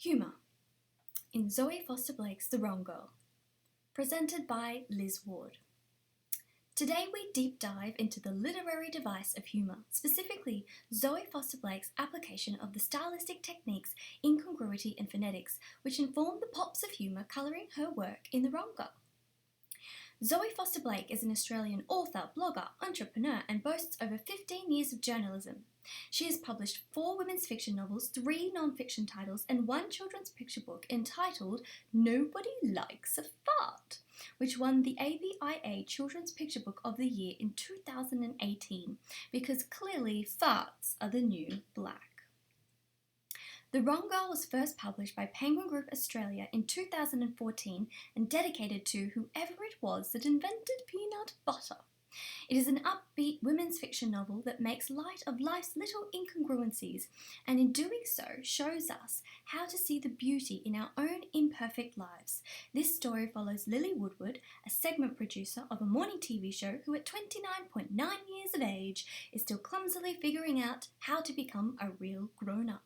Humour in Zoe Foster Blake's The Wrong Girl, presented by Liz Ward. Today we deep dive into the literary device of humour, specifically Zoe Foster Blake's application of the stylistic techniques, incongruity and phonetics, which inform the pops of humour colouring her work in The Wrong Girl. Zoe Foster Blake is an Australian author, blogger, entrepreneur and boasts over 15 years of journalism. She has published 4 women's fiction novels, 3 non-fiction titles and 1 children's picture book entitled Nobody Likes a Fart, which won the ABIA Children's Picture Book of the Year in 2018 because clearly farts are the new black. The Wrong Girl was first published by Penguin Group Australia in 2014 and dedicated to whoever it was that invented peanut butter. It is an upbeat women's fiction novel that makes light of life's little incongruencies and in doing so shows us how to see the beauty in our own imperfect lives. This story follows Lily Woodward, a segment producer of a morning TV show who at 29.9 years of age is still clumsily figuring out how to become a real grown-up.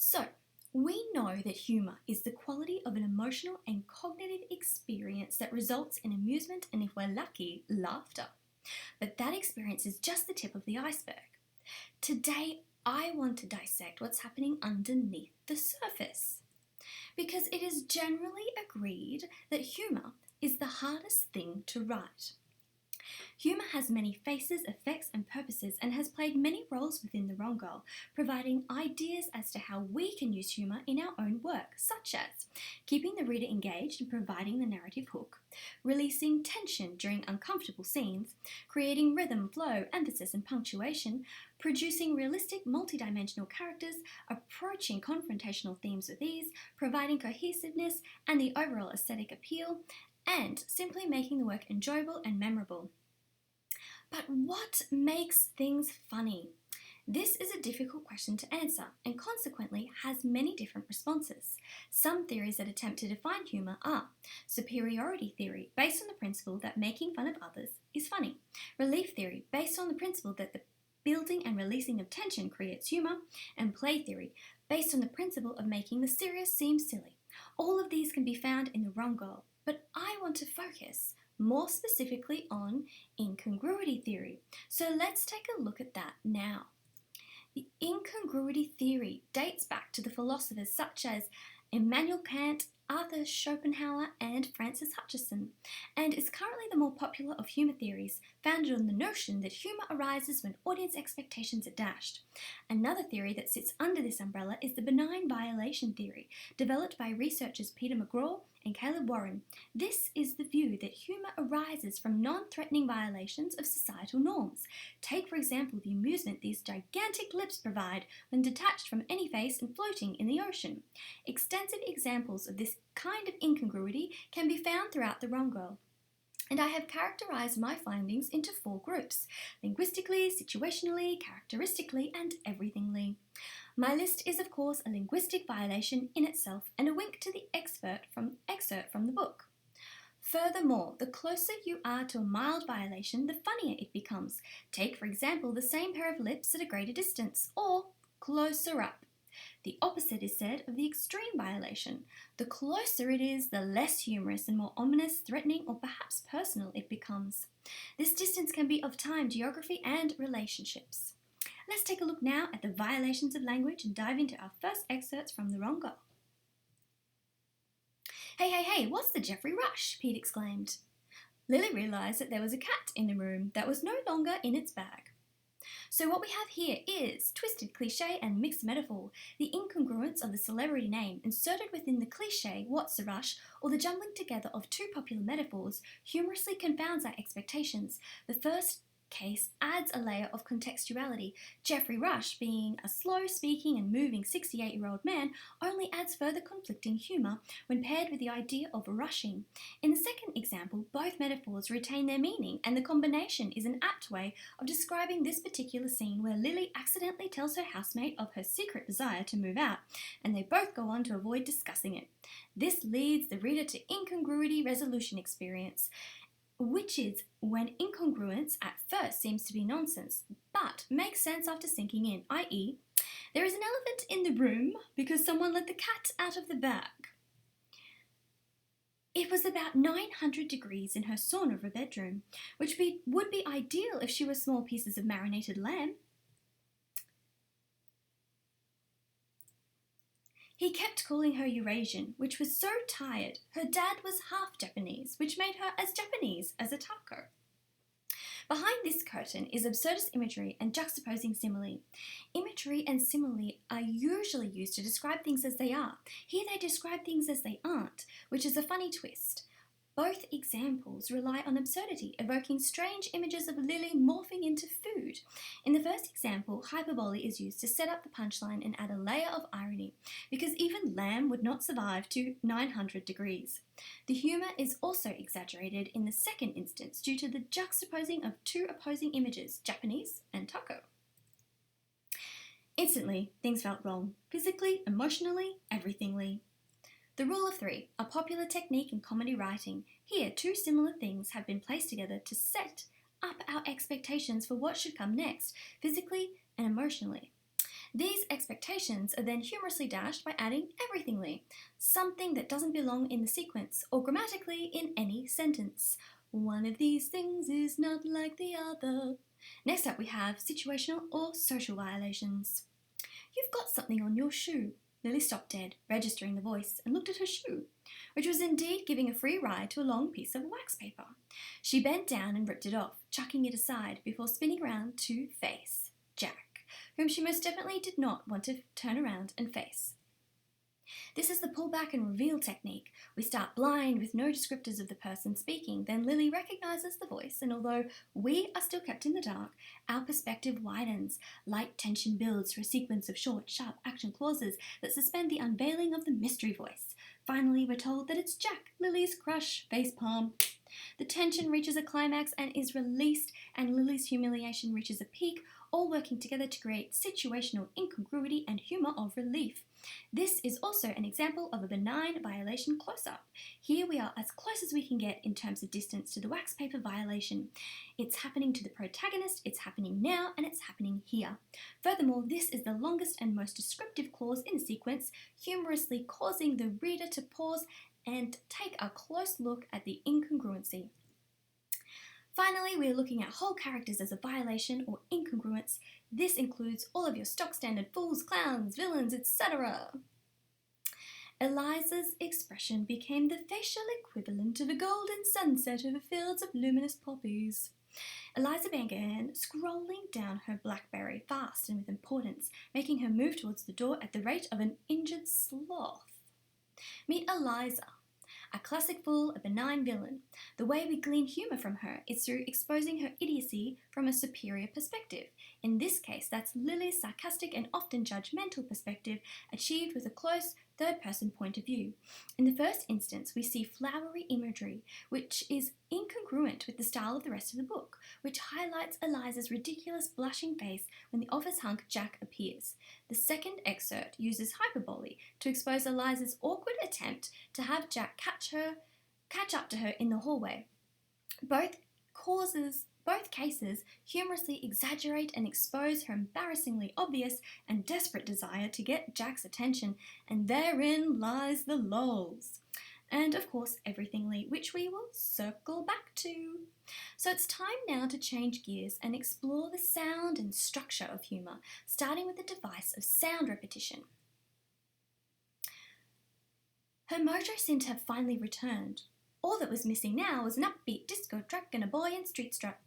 So, we know that humour is the quality of an emotional and cognitive experience that results in amusement and, if we're lucky, laughter. But that experience is just the tip of the iceberg. Today, I want to dissect what's happening underneath the surface. Because it is generally agreed that humour is the hardest thing to write. Humour has many faces, effects and purposes and has played many roles within The Wrong Girl, providing ideas as to how we can use humour in our own work, such as keeping the reader engaged and providing the narrative hook, releasing tension during uncomfortable scenes, creating rhythm, flow, emphasis and punctuation, producing realistic multidimensional characters, approaching confrontational themes with ease, providing cohesiveness and the overall aesthetic appeal, and simply making the work enjoyable and memorable. But what makes things funny? This is a difficult question to answer and consequently has many different responses. Some theories that attempt to define humour are superiority theory, based on the principle that making fun of others is funny, relief theory, based on the principle that the building and releasing of tension creates humour, and play theory, based on the principle of making the serious seem silly. All of these can be found in The Wrong Girl, but I want to focus more specifically on incongruity theory. So let's take a look at that now. The incongruity theory dates back to the philosophers such as Immanuel Kant, Arthur Schopenhauer and Francis Hutcheson, and is currently the more popular of humour theories, founded on the notion that humour arises when audience expectations are dashed. Another theory that sits under this umbrella is the benign violation theory, developed by researchers Peter McGraw and Caleb Warren. This is the view that humour arises from non-threatening violations of societal norms. Take, for example, the amusement these gigantic lips provide when detached from any face and floating in the ocean. Extensive examples of this kind of incongruity can be found throughout The Wrong Girl. And I have characterised my findings into 4 groups: linguistically, situationally, characteristically, and everythingly. My list is of course a linguistic violation in itself and a wink to the excerpt from the book. Furthermore, the closer you are to a mild violation, the funnier it becomes. Take, for example, the same pair of lips at a greater distance, or closer up. The opposite is said of the extreme violation. The closer it is, the less humorous and more ominous, threatening, or perhaps personal it becomes. This distance can be of time, geography, and relationships. Let's take a look now at the violations of language and dive into our first excerpts from The Wrong Girl. Hey, what's the Geoffrey Rush? Pete exclaimed. Lily realised that there was a cat in the room that was no longer in its bag. So what we have here is twisted cliché and mixed metaphor, the incongruence of the celebrity name inserted within the cliché what's a rush, or the jumbling together of 2 popular metaphors humorously confounds our expectations. The first case adds a layer of contextuality. Geoffrey Rush, being a slow-speaking and moving 68-year-old man, only adds further conflicting humour when paired with the idea of rushing. In the second example, both metaphors retain their meaning, and the combination is an apt way of describing this particular scene where Lily accidentally tells her housemate of her secret desire to move out, and they both go on to avoid discussing it. This leads the reader to incongruity resolution experience, which is when incongruence at first seems to be nonsense, but makes sense after sinking in, i.e., There is an elephant in the room because someone let the cat out of the bag. It was about 900 degrees in her sauna bedroom, which would be ideal if she were small pieces of marinated lamb. He kept calling her Eurasian, which was so tired. Her dad was half Japanese, which made her as Japanese as a taco. Behind this curtain is absurdist imagery and juxtaposing simile. Imagery and simile are usually used to describe things as they are. Here they describe things as they aren't, which is a funny twist. Both examples rely on absurdity, evoking strange images of Lily morphing into food. In the first example, hyperbole is used to set up the punchline and add a layer of irony, because even lamb would not survive to 900 degrees. The humour is also exaggerated in the second instance due to the juxtaposing of two opposing images, Japanese and taco. Instantly, things felt wrong, physically, emotionally, everythingly. The rule of three, a popular technique in comedy writing. Here, two similar things have been placed together to set up our expectations for what should come next, physically and emotionally. These expectations are then humorously dashed by adding everythingly, something that doesn't belong in the sequence or grammatically in any sentence. One of these things is not like the other. Next up we have situational or social violations. You've got something on your shoe. Lily stopped dead, registering the voice, and looked at her shoe, which was indeed giving a free ride to a long piece of wax paper. She bent down and ripped it off, chucking it aside before spinning around to face Jack, whom she most definitely did not want to turn around and face. This is the pull back and reveal technique. We start blind with no descriptors of the person speaking, then Lily recognises the voice, and although we are still kept in the dark, our perspective widens. Light tension builds for a sequence of short, sharp action clauses that suspend the unveiling of the mystery voice. Finally, we're told that it's Jack, Lily's crush, facepalm. The tension reaches a climax and is released, and Lily's humiliation reaches a peak, all working together to create situational incongruity and humour of relief. This is also an example of a benign violation close-up. Here we are as close as we can get in terms of distance to the wax paper violation. It's happening to the protagonist, it's happening now, and it's happening here. Furthermore, this is the longest and most descriptive clause in the sequence, humorously causing the reader to pause and take a close look at the incongruency. Finally, we are looking at whole characters as a violation or incongruence. This includes all of your stock standard fools, clowns, villains, etc. Eliza's expression became the facial equivalent of a golden sunset over fields of luminous poppies. Eliza began scrolling down her BlackBerry fast and with importance, making her move towards the door at the rate of an injured sloth. Meet Eliza, a classic fool, a benign villain. The way we glean humour from her is through exposing her idiocy from a superior perspective. In this case, that's Lily's sarcastic and often judgmental perspective, achieved with a close third-person point of view. In the first instance, we see flowery imagery, which is incongruent with the style of the rest of the book, which highlights Eliza's ridiculous blushing face when the office hunk Jack appears. The second excerpt uses hyperbole to expose Eliza's awkward attempt to have Jack catch up to her in the hallway. Both cases humorously exaggerate and expose her embarrassingly obvious and desperate desire to get Jack's attention, and therein lies the lulz. And of course, everythingly, which we will circle back to. So it's time now to change gears and explore the sound and structure of humour, starting with the device of sound repetition. Her mojo seemed to have finally returned. All that was missing now was an upbeat disco track and a buoyant street strut.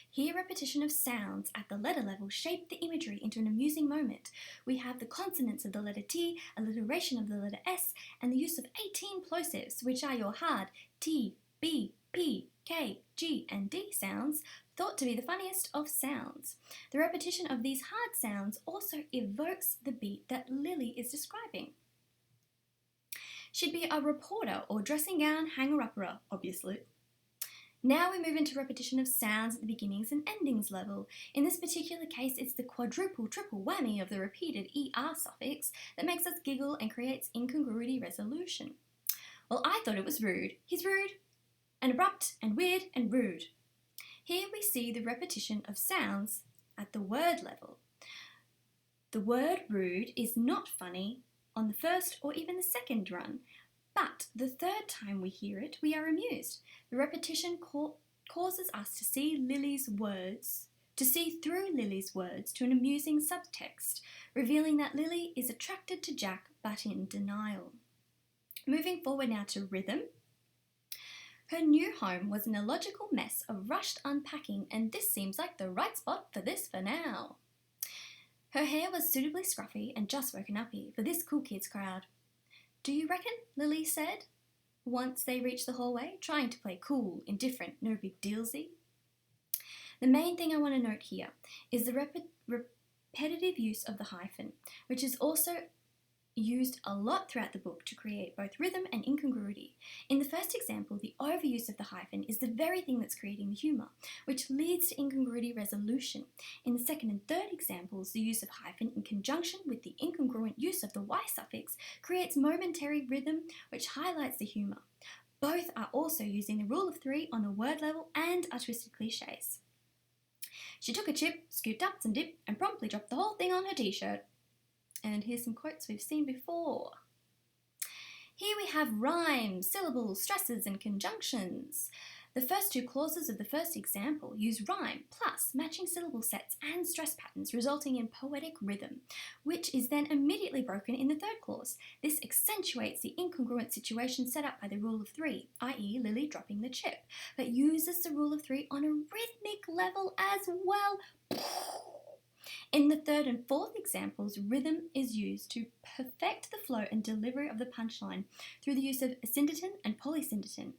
Here, repetition of sounds at the letter level shaped the imagery into an amusing moment. We have the consonants of the letter T, alliteration of the letter S, and the use of 18 plosives, which are your hard T, B, P, K, G, and D sounds, thought to be the funniest of sounds. The repetition of these hard sounds also evokes the beat that Lily is describing. She'd be a reporter or dressing gown hanger-upper, obviously. Now we move into repetition of sounds at the beginnings and endings level. In this particular case, it's the quadruple triple whammy of the repeated ER suffix that makes us giggle and creates incongruity resolution. Well, I thought it was rude. He's rude, and abrupt, and weird, and rude. Here we see the repetition of sounds at the word level. The word rude is not funny on the first or even the second run, but the third time we hear it, we are amused. The repetition causes us to see through Lily's words to an amusing subtext, revealing that Lily is attracted to Jack but in denial. Moving forward now to rhythm. Her new home was an illogical mess of rushed unpacking, and this seems like the right spot for this for now. Her hair was suitably scruffy and just woken uppy for this cool kids crowd. Do you reckon? Lily said, once they reached the hallway, trying to play cool, indifferent, no big dealsy. The main thing I want to note here is the repetitive use of the hyphen, which is also used a lot throughout the book to create both rhythm and incongruity. In the first example, the overuse of the hyphen is the very thing that's creating the humour, which leads to incongruity resolution. In the second and third examples, the use of hyphen in conjunction with the incongruent use of the y suffix creates momentary rhythm, which highlights the humour. Both are also using the rule of three on a word level and are twisted cliches. She took a chip, scooped up some dip, and promptly dropped the whole thing on her t-shirt. And here's some quotes we've seen before. Here we have rhymes, syllables, stresses, and conjunctions. The first two clauses of the first example use rhyme plus matching syllable sets and stress patterns, resulting in poetic rhythm, which is then immediately broken in the third clause. This accentuates the incongruent situation set up by the rule of three, i.e. Lily dropping the chip, but uses the rule of three on a rhythmic level as well. In the third and fourth examples, rhythm is used to perfect the flow and delivery of the punchline through the use of asyndeton and polysyndeton.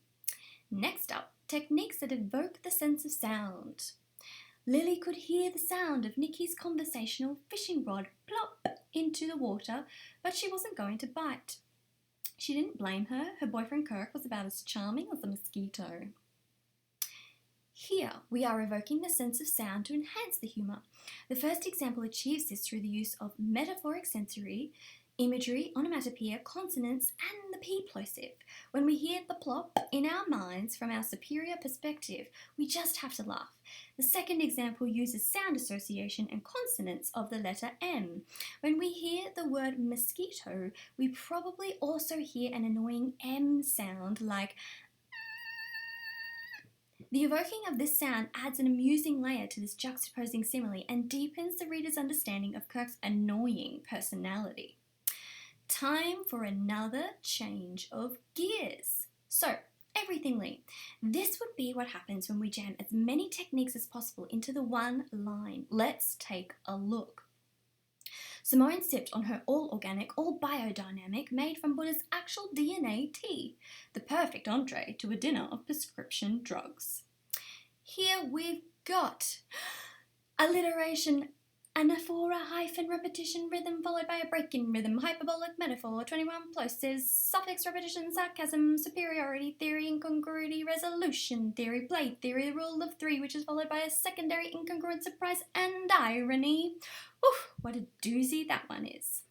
Next up, techniques that evoke the sense of sound. Lily could hear the sound of Nikki's conversational fishing rod plop into the water, but she wasn't going to bite. She didn't blame her. Her boyfriend Kirk was about as charming as a mosquito. Here, we are evoking the sense of sound to enhance the humour. The first example achieves this through the use of metaphoric sensory, imagery, onomatopoeia, consonants, and the P plosive. When we hear the plop in our minds from our superior perspective, we just have to laugh. The second example uses sound association and consonants of the letter M. When we hear the word mosquito, we probably also hear an annoying M sound like the evoking of this sound adds an amusing layer to this juxtaposing simile and deepens the reader's understanding of Kirk's annoying personality. Time for another change of gears. So, everything Lee. This would be what happens when we jam as many techniques as possible into the one line. Let's take a look. Simone sipped on her all-organic, all-biodynamic, made from Buddha's actual DNA tea, the perfect entree to a dinner of prescription drugs. Here we've got alliteration, anaphora, hyphen, repetition, rhythm, followed by a break in rhythm, hyperbolic metaphor, 21 plosives, suffix, repetition, sarcasm, superiority theory, incongruity, resolution theory, play theory, the rule of three, which is followed by a secondary incongruent surprise and irony. Oof, what a doozy that one is.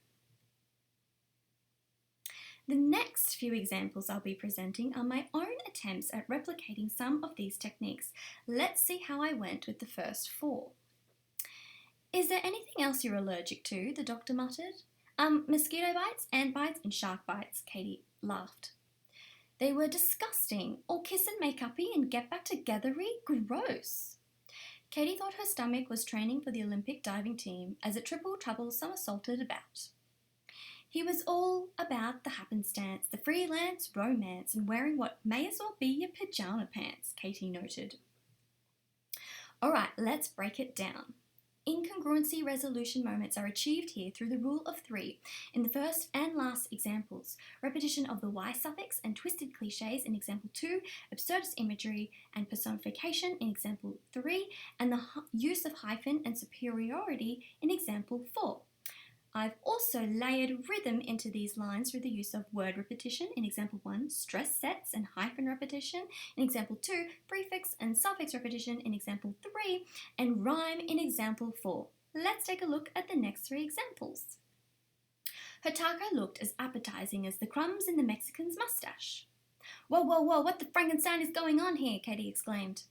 The next few examples I'll be presenting are my own attempts at replicating some of these techniques. Let's see how I went with the first four. Is there anything else you're allergic to? The doctor muttered. Mosquito bites, ant bites, and shark bites, Katie laughed. They were disgusting. All kiss and make uppy and get back togethery? Gross. Katie thought her stomach was training for the Olympic diving team as it triple-trouble somersaulted about. He was all about the happenstance, the freelance romance, and wearing what may as well be your pyjama pants, Katie noted. All right, let's break it down. Incongruency resolution moments are achieved here through the rule of three in the first and last examples. Repetition of the Y suffix and twisted cliches in example 2, absurdist imagery and personification in example 3, and the use of hyphen and superiority in example 4. I've also layered rhythm into these lines through the use of word repetition in example 1, stress sets and hyphen repetition in example 2, prefix and suffix repetition in example 3, and rhyme in example 4. Let's take a look at the next three examples. Her taco looked as appetizing as the crumbs in the Mexican's mustache. Whoa, whoa, whoa, what the Frankenstein is going on here? Katie exclaimed.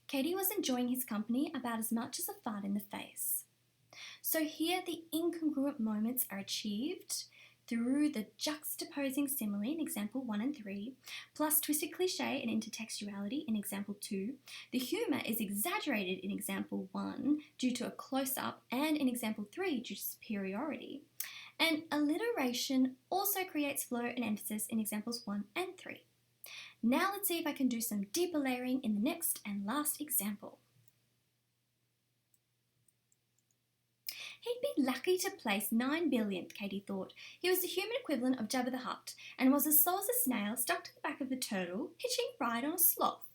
Katie was enjoying his company about as much as a fart in the face. So here the incongruent moments are achieved through the juxtaposing simile in example 1 and 3, plus twisted cliche and intertextuality in example 2. The humour is exaggerated in example 1 due to a close-up, and in example 3 due to superiority. And alliteration also creates flow and emphasis in examples 1 and 3. Now let's see if I can do some deeper layering in the next and last example. He'd be lucky to place 9 billionth, Katie thought. He was the human equivalent of Jabba the Hutt, and was as slow as a snail stuck to the back of the turtle, hitching ride on a sloth.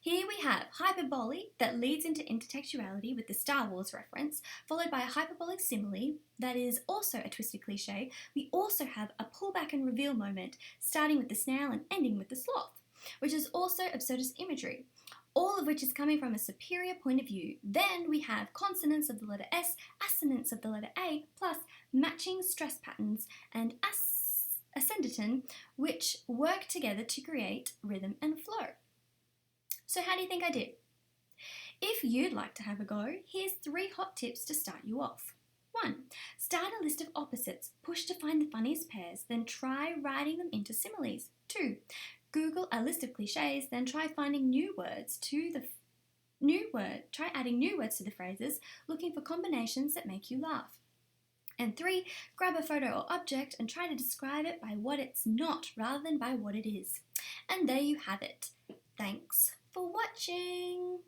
Here we have hyperbole that leads into intertextuality with the Star Wars reference, followed by a hyperbolic simile that is also a twisted cliche. We also have a pullback and reveal moment, starting with the snail and ending with the sloth, which is also absurdist imagery, all of which is coming from a superior point of view. Then we have consonants of the letter S, assonance of the letter A, plus matching stress patterns and ascendanton, which work together to create rhythm and flow. So how do you think I did? If you'd like to have a go, here's 3 hot tips to start you off. 1. Start a list of opposites. Push to find the funniest pairs, then try writing them into similes. 2. Google a list of cliches, then try finding try adding new words to the phrases, looking for combinations that make you laugh. And 3, grab a photo or object and try to describe it by what it's not rather than by what it is. And there you have it. Thanks for watching.